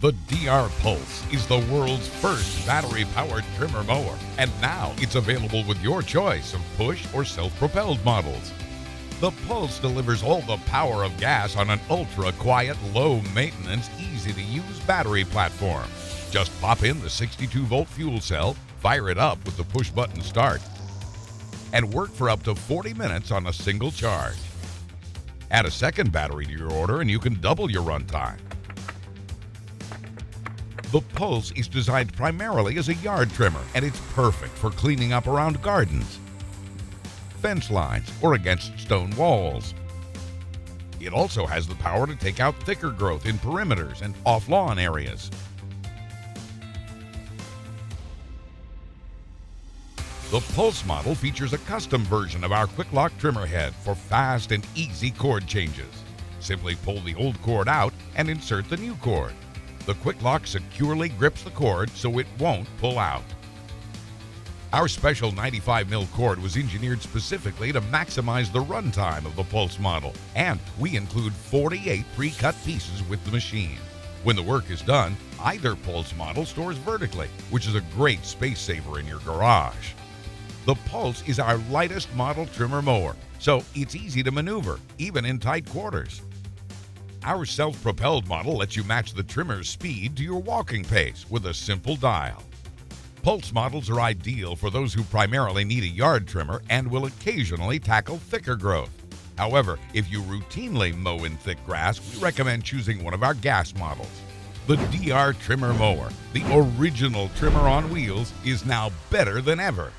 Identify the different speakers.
Speaker 1: The DR Pulse is the world's first battery-powered trimmer mower, and now it's available with your choice of push or self-propelled models. The Pulse delivers all the power of gas on an ultra-quiet, low-maintenance, easy-to-use battery platform. Just pop in the 62-volt fuel cell, fire it up with the push-button start, and work for up to 40 minutes on a single charge. Add a second battery to your order and you can double your runtime. The Pulse is designed primarily as a yard trimmer, and it's perfect for cleaning up around gardens, fence lines, or against stone walls. It also has the power to take out thicker growth in perimeters and off-lawn areas. The Pulse model features a custom version of our quick lock trimmer head for fast and easy cord changes. Simply pull the old cord out and insert the new cord. The quick lock securely grips the cord so it won't pull out. Our special 95mm cord was engineered specifically to maximize the runtime of the Pulse model, and we include 48 pre-cut pieces with the machine. When the work is done, either Pulse model stores vertically, which is a great space saver in your garage. The Pulse is our lightest model trimmer mower, so it's easy to maneuver, even in tight quarters. Our self-propelled model lets you match the trimmer's speed to your walking pace with a simple dial. Pulse models are ideal for those who primarily need a yard trimmer and will occasionally tackle thicker growth. However, if you routinely mow in thick grass, we recommend choosing one of our gas models. The DR Trimmer Mower, the original trimmer on wheels, is now better than ever.